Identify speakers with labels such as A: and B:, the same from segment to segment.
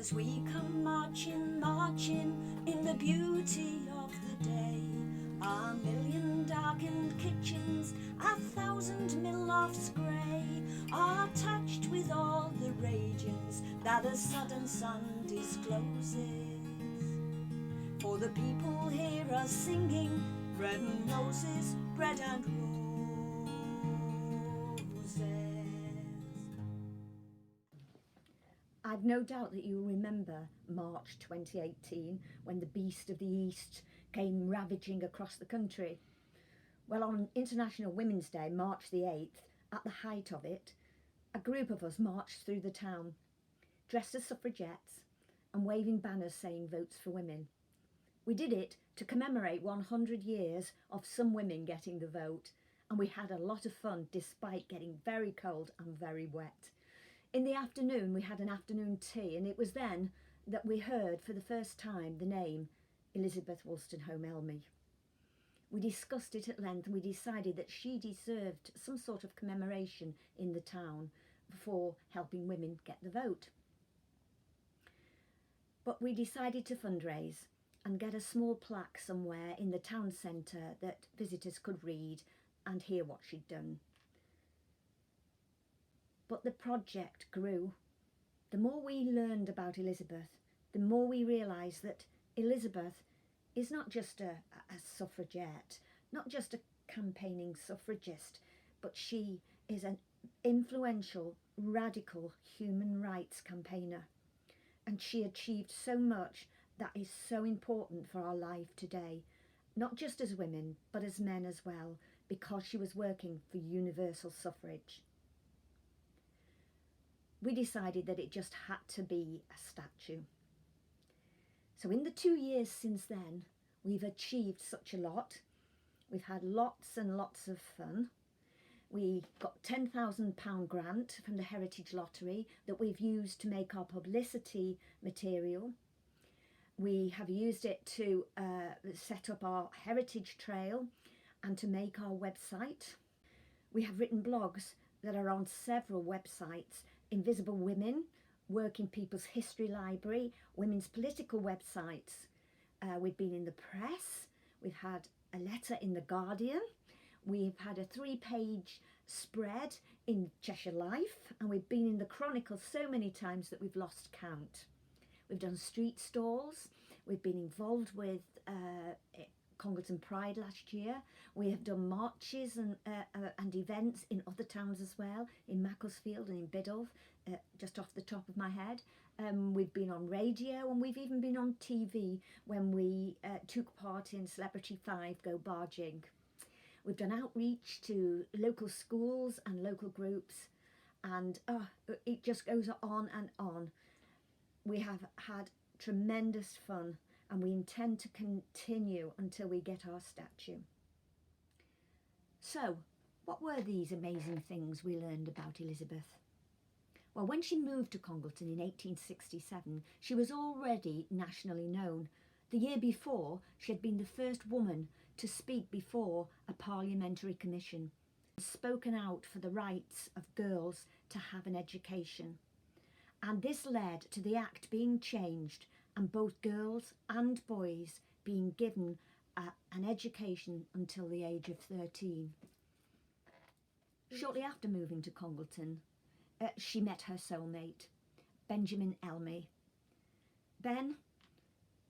A: as we come marching, marching in the beauty of the day. Our million darkened kitchens, our 1,000 mill lofts grey, are touched with all the radiance that the sudden sun discloses. For the people hear us singing, bread and roses, bread and roses.
B: I've no doubt that you'll remember March 2018 when the Beast of the East came ravaging across the country. Well, on International Women's Day, March the 8th, at the height of it, a group of us marched through the town, dressed as suffragettes and waving banners saying votes for women. We did it to commemorate 100 years of some women getting the vote, and we had a lot of fun despite getting very cold and very wet. In the afternoon we had an afternoon tea, and it was then that we heard for the first time the name Elizabeth Elmy. We discussed it at length and we decided that she deserved some sort of commemoration in the town for helping women get the vote. But we decided to fundraise and get a small plaque somewhere in the town centre that visitors could read and hear what she'd done. But the project grew. The more we learned about Elizabeth, the more we realised that Elizabeth is not just a suffragette, not just a campaigning suffragist, but she is an influential, radical human rights campaigner. And she achieved so much that is so important for our life today, not just as women, but as men as well, because she was working for universal suffrage. We decided that it just had to be a statue. So in the 2 years since then, we've achieved such a lot. We've had lots and lots of fun. We got £10,000 grant from the Heritage Lottery that we've used to make our publicity material. We have used it to set up our heritage trail and to make our website. We have written blogs that are on several websites: Invisible Women, Working People's History Library, women's political websites. We've been in the press. We've had a letter in the Guardian. We've had a 3-page spread in Cheshire Life, and we've been in the Chronicle so many times that we've lost count. We've done street stalls. We've been involved with Congleton Pride last year. We have done marches and events in other towns as well, in Macclesfield and in Biddulph, just off the top of my head. We've been on radio, and we've even been on TV when we took part in Celebrity 5 Go Barging. We've done outreach to local schools and local groups, and it just goes on and on. We have had tremendous fun, and we intend to continue until we get our statue. So, what were these amazing things we learned about Elizabeth? Well, when she moved to Congleton in 1867, she was already nationally known. The year before, she had been the first woman to speak before a parliamentary commission, spoken out for the rights of girls to have an education. And this led to the Act being changed and both girls and boys being given an education until the age of 13. Shortly after moving to Congleton, she met her soulmate, Benjamin Elmy. Ben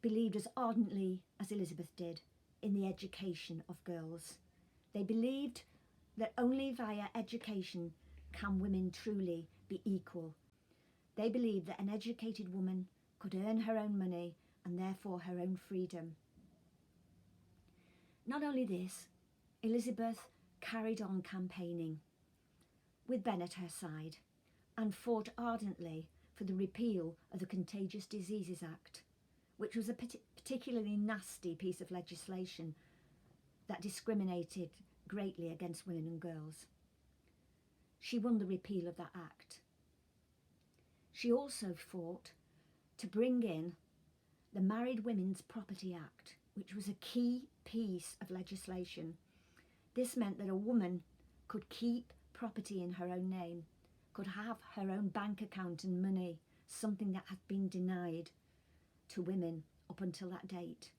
B: believed as ardently as Elizabeth did in the education of girls. They believed that only via education can women truly be equal. They believed that an educated woman could earn her own money and therefore her own freedom. Not only this, Elizabeth carried on campaigning with Ben at her side and fought ardently for the repeal of the Contagious Diseases Act, which was a particularly nasty piece of legislation that discriminated greatly against women and girls. She won the repeal of that act. She also fought to bring in the Married Women's Property Act, which was a key piece of legislation. This meant that a woman could keep property in her own name, could have her own bank account and money, something that had been denied to women up until that date.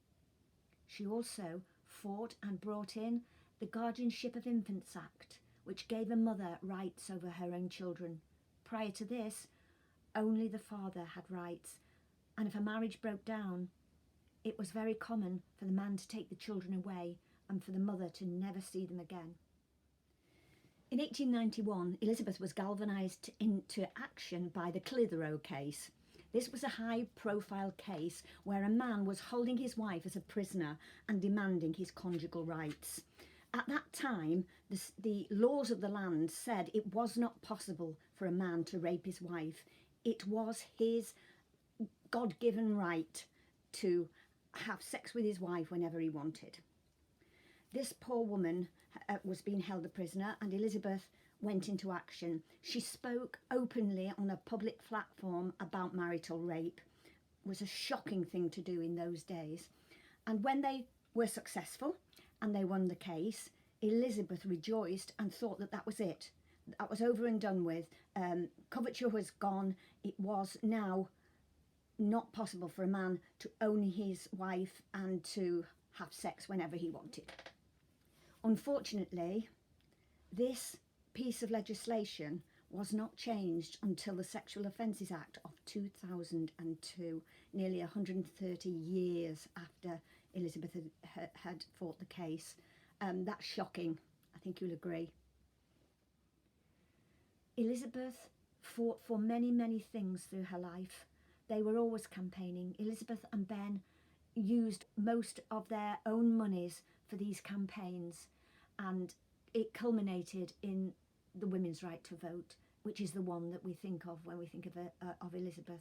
B: She also fought and brought in the Guardianship of Infants Act, which gave a mother rights over her own children. Prior to this, only the father had rights, and if a marriage broke down, it was very common for the man to take the children away and for the mother to never see them again. In 1891, Elizabeth was galvanised into action by the Clithero Case. This was a high-profile case where a man was holding his wife as a prisoner and demanding his conjugal rights. At that time, the laws of the land said it was not possible for a man to rape his wife. It was his God-given right to have sex with his wife whenever he wanted. This poor woman was being held a prisoner, and Elizabeth went into action. She spoke openly on a public platform about marital rape. It was a shocking thing to do in those days. And when they were successful and they won the case, Elizabeth rejoiced and thought that that was it. That was over and done with. Coverture was gone. It was now not possible for a man to own his wife and to have sex whenever he wanted. Unfortunately, this piece of legislation was not changed until the Sexual Offences Act of 2002, nearly 130 years after Elizabeth had fought the case. That's shocking, I think you'll agree. Elizabeth fought for many, many things through her life. They were always campaigning. Elizabeth and Ben used most of their own monies for these campaigns, and it culminated in the women's right to vote, which is the one that we think of when we think of Elizabeth.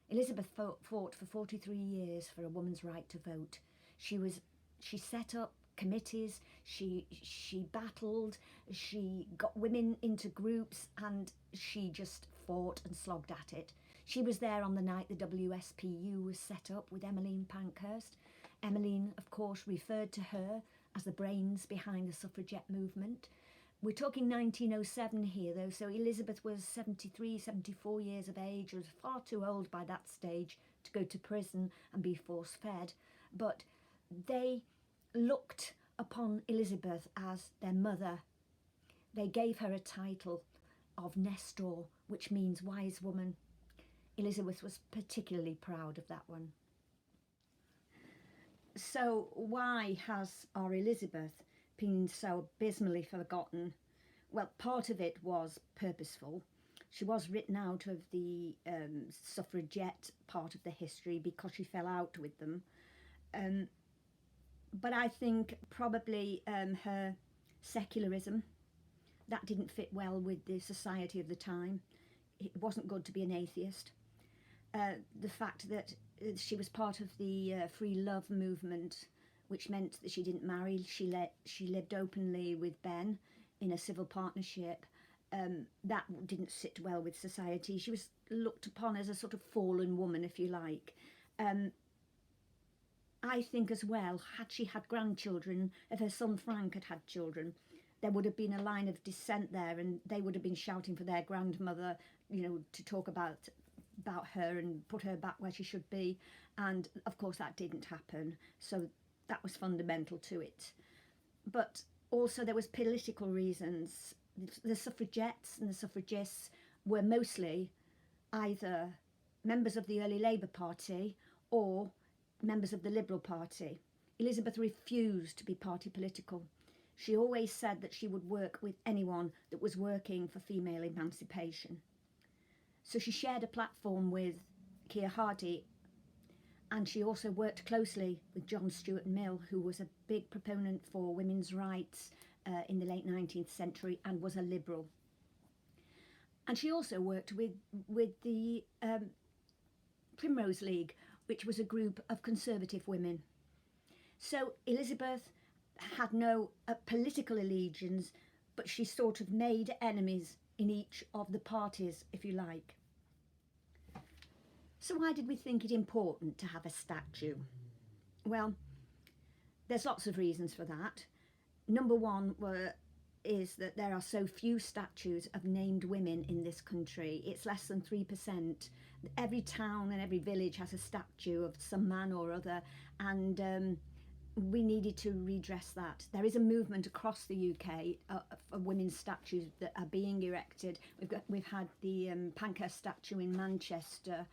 B: Elizabeth fought for 43 years for a woman's right to vote. She set up committees, she battled, she got women into groups, and she just fought and slogged at it. She was there on the night the WSPU was set up with Emmeline Pankhurst. Emmeline, of course, referred to her as the brains behind the suffragette movement. We're talking 1907 here, though, so Elizabeth was 73, 74 years of age, was far too old by that stage to go to prison and be force-fed. But they looked upon Elizabeth as their mother. They gave her a title of Nestor, which means wise woman. Elizabeth was particularly proud of that one. So why has our Elizabeth been so abysmally forgotten? Well, part of it was purposeful. She was written out of the suffragette part of the history because she fell out with them. But I think probably her secularism, that didn't fit well with the society of the time. It wasn't good to be an atheist. The fact that she was part of the free love movement, which meant that she didn't marry. She lived openly with Ben in a civil partnership. That didn't sit well with society. She was looked upon as a sort of fallen woman, if you like. I think as well, had she had grandchildren, if her son Frank had had children, there would have been a line of dissent there, and they would have been shouting for their grandmother, you know, to talk about her and put her back where she should be. And of course that didn't happen, so that was fundamental to it. But also there was political reasons. The suffragettes and the suffragists were mostly either members of the early Labour Party or members of the Liberal Party. Elizabeth refused to be party political. She always said that she would work with anyone that was working for female emancipation. So she shared a platform with Keir Hardy, and she also worked closely with Stuart Mills, who was a big proponent for women's rights in the late 19th century and was a liberal. And she also worked with the Primrose League, which was a group of conservative women. So Elizabeth had no political allegiance, but she sort of made enemies in each of the parties, if you like. So why did we think it important to have a statue? Well, there's lots of reasons for that. Number one were is that there are so few statues of named women in this country. It's less than 3%. Every town and every village has a statue of some man or other, and we needed to redress that. There is a movement across the UK for women's statues that are being erected. We've had the Pankhurst statue in Manchester,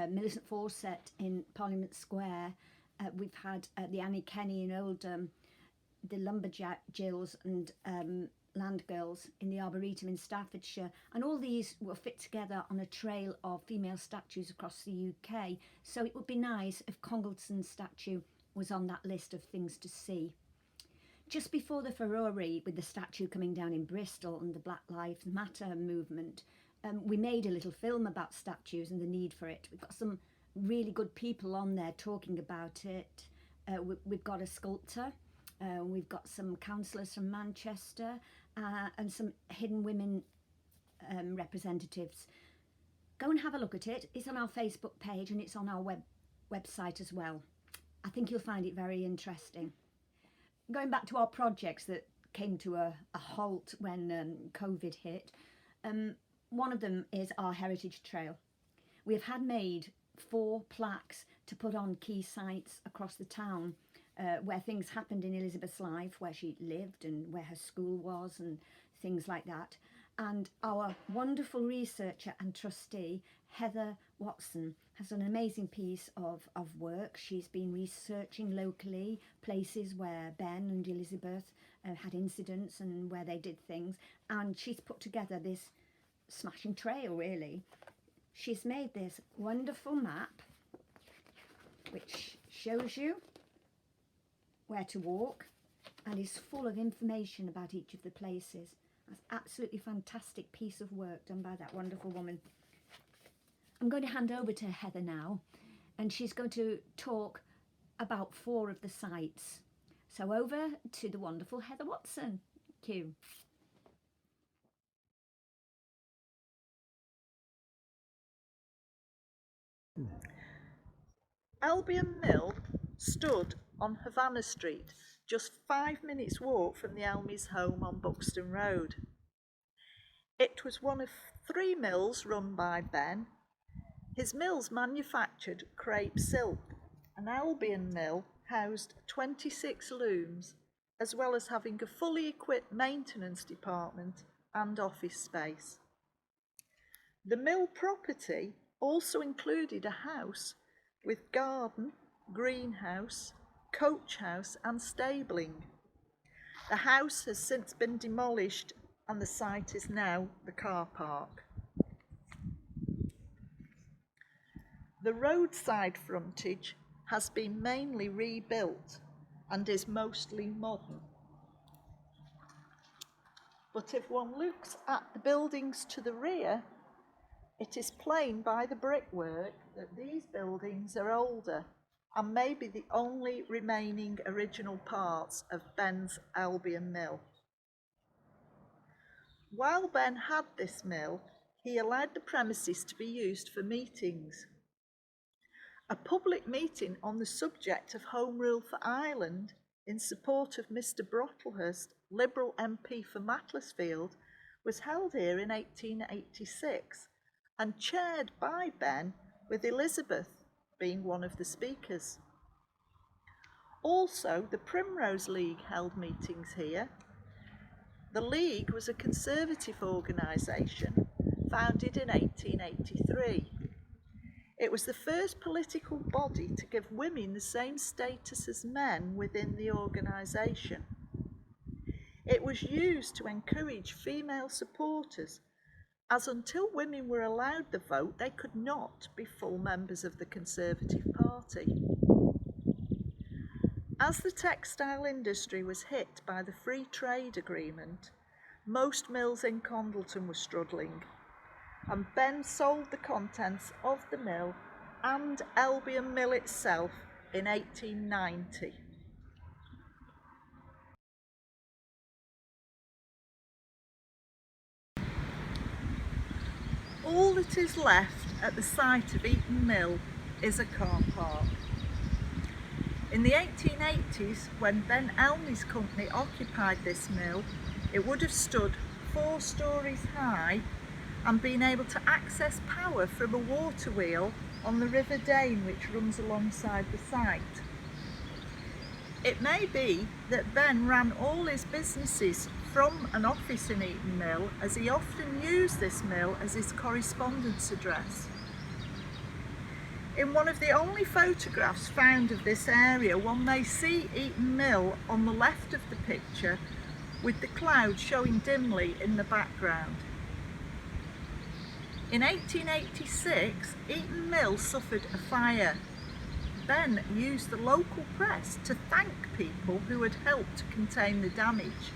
B: Millicent Fawcett in Parliament Square. We've had the Annie Kenny in Oldham, the Lumberjack Jills and Land Girls in the Arboretum in Staffordshire, and all these will fit together on a trail of female statues across the UK. So it would be nice if Congleton's statue was on that list of things to see. Just before the furore with the statue coming down in Bristol and the Black Lives Matter movement, we made a little film about statues and the need for it. We've got some really good people on there talking about it. We've got a sculptor, we've got some councillors from Manchester, and some hidden women representatives. Go and have a look at it. It's on our Facebook page and it's on our website as well. I think you'll find it very interesting. Going back to our projects that came to a halt when COVID hit, one of them is our heritage trail. We have had made 4 plaques to put on key sites across the town where things happened in Elizabeth's life, where she lived and where her school was and things like that. And our wonderful researcher and trustee, Heather Watson, has done an amazing piece of work. She's been researching locally places where Ben and Elizabeth had incidents and where they did things, and she's put together this smashing trail, really. She's made this wonderful map which shows you where to walk and is full of information about each of the places. That's absolutely fantastic piece of work done by that wonderful woman. I'm going to hand over to Heather now, and she's going to talk about 4 of the sites. So over to the wonderful Heather Watson. Thank you.
C: Albion Mill stood on Havana Street, just 5 minutes' walk from the Elmys' home on Buxton Road. It was one of 3 mills run by Ben. His mills manufactured crepe silk. An Albion Mill housed 26 looms, as well as having a fully equipped maintenance department and office space. The mill property also included a house with garden, greenhouse, coach house and stabling. The house has since been demolished and the site is now the car park. The roadside frontage has been mainly rebuilt and is mostly modern. But if one looks at the buildings to the rear, it is plain by the brickwork that these buildings are older and may be the only remaining original parts of Ben's Albion Mill. While Ben had this mill, he allowed the premises to be used for meetings. A public meeting on the subject of Home Rule for Ireland in support of Mr. Brocklehurst, Liberal MP for Macclesfield, was held here in 1886 and chaired by Ben, with Elizabeth being one of the speakers. Also, the Primrose League held meetings here. The League was a Conservative organisation founded in 1883. It was the first political body to give women the same status as men within the organisation. It was used to encourage female supporters, as until women were allowed the vote, they could not be full members of the Conservative Party. As the textile industry was hit by the Free Trade Agreement, most mills in Congleton were struggling, and Ben sold the contents of the mill and Albion Mill itself in 1890. All that is left at the site of Eaton Mill is a car park. In the 1880s, when Ben Elmy's company occupied this mill, it would have stood 4 stories high and been able to access power from a water wheel on the River Dane, which runs alongside the site. It may be that Ben ran all his businesses from an office in Eaton Mill, as he often used this mill as his correspondence address. In one of the only photographs found of this area, one may see Eaton Mill on the left of the picture, with the clouds showing dimly in the background. In 1886, Eaton Mill suffered a fire. Ben used the local press to thank people who had helped to contain the damage.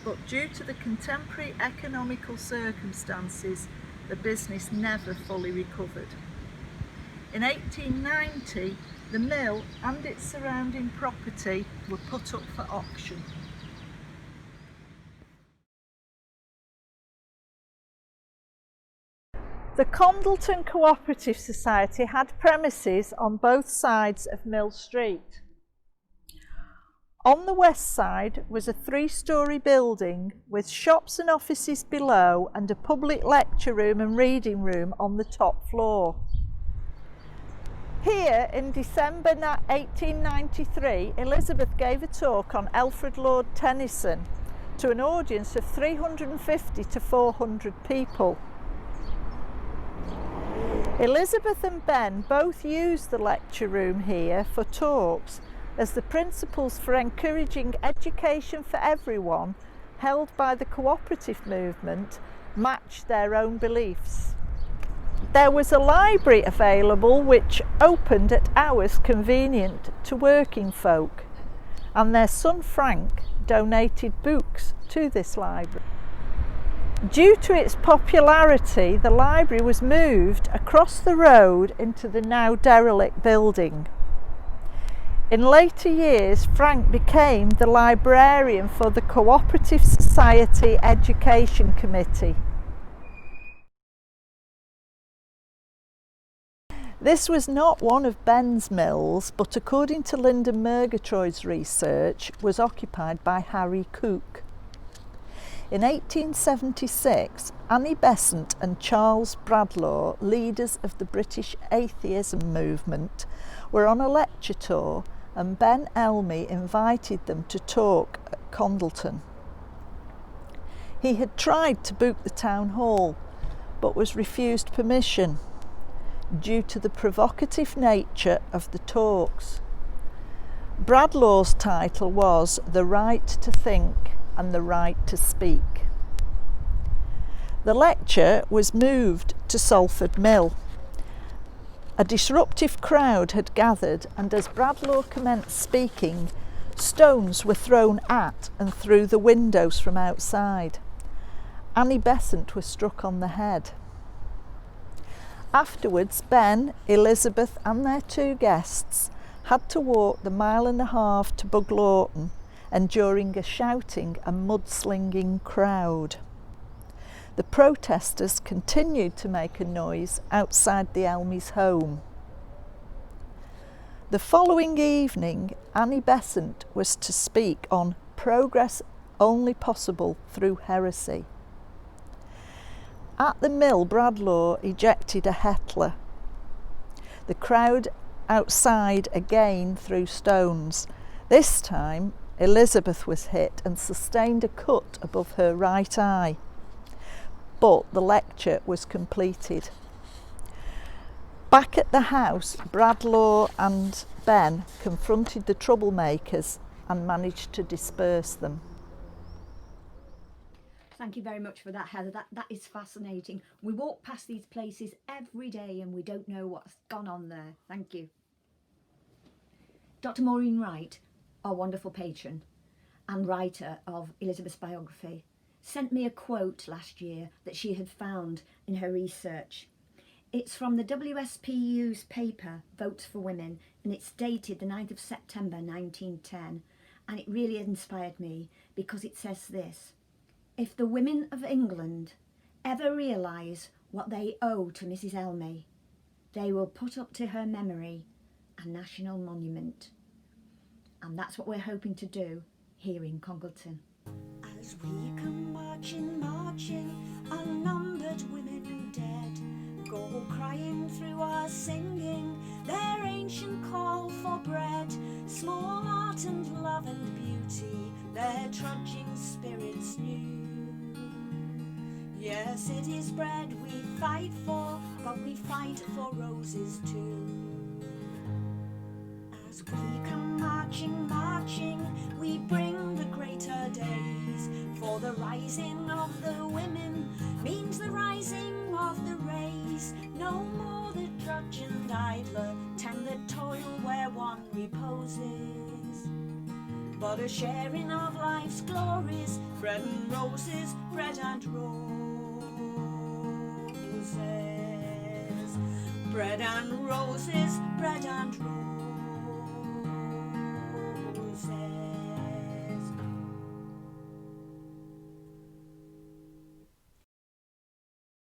C: But due to the contemporary economical circumstances, the business never fully recovered. In 1890, the mill and its surrounding property were put up for auction. The Condleton Cooperative Society had premises on both sides of Mill Street. On the west side was a 3-storey building with shops and offices below and a public lecture room and reading room on the top floor. Here in December 1893, Elizabeth gave a talk on Alfred Lord Tennyson to an audience of 350 to 400 people. Elizabeth and Ben both used the lecture room here for talks, as the principles for encouraging education for everyone held by the cooperative movement matched their own beliefs. There was a library available which opened at hours convenient to working folk, and their son Frank donated books to this library. Due to its popularity, the library was moved across the road into the now derelict building. In later years, Frank became the librarian for the Cooperative Society Education Committee. This was not one of Ben's mills, but according to Lyndon Murgatroyd's research, was occupied by Harry Cook. In 1876, Annie Besant and Charles Bradlaugh, leaders of the British atheism movement, were on a lecture tour, and Ben Elmy invited them to talk at Condleton. He had tried to book the town hall, but was refused permission due to the provocative nature of the talks. Bradlaugh's title was "The Right to Think and the Right to Speak." The lecture was moved to Salford Mill. A disruptive crowd had gathered, and as Bradlaugh commenced speaking, stones were thrown at and through the windows from outside. Annie Besant was struck on the head. Afterwards, Ben, Elizabeth and their 2 guests had to walk the 1.5 miles to Buglaughton, enduring a shouting and mudslinging crowd. The protesters continued to make a noise outside the Elmys' home. The following evening, Annie Besant was to speak on progress only possible through heresy. At the mill, Bradlaugh ejected a heckler. The crowd outside again threw stones. This time, Elizabeth was hit and sustained a cut above her right eye. But the lecture was completed. Back at the house, Bradlaugh and Ben confronted the troublemakers and managed to disperse them.
B: Thank you very much for that, Heather. That is fascinating. We walk past these places every day and we don't know what's gone on there. Thank you. Dr. Maureen Wright, our wonderful patron and writer of Elizabeth's biography, sent me a quote last year that she had found in her research. It's from the WSPU's paper, Votes for Women, and it's dated the 9th of September 1910, and it really inspired me because it says this: "If the women of England ever realise what they owe to Mrs. Elmy, they will put up to her memory a national monument. And that's what we're hoping to do here in Congleton.
A: As we come marching, marching, unnumbered women dead go crying through our singing their ancient call for bread. Small art and love and beauty, their trudging spirits new. Yes, it is bread we fight for, but we fight for roses too. As we come marching, marching, we bring the greater days. For the rising of the women means the rising of the race. No more the drudge and idler tend the toil where one reposes, but a sharing of life's glories, bread and roses, bread and roses, bread and roses, bread and roses.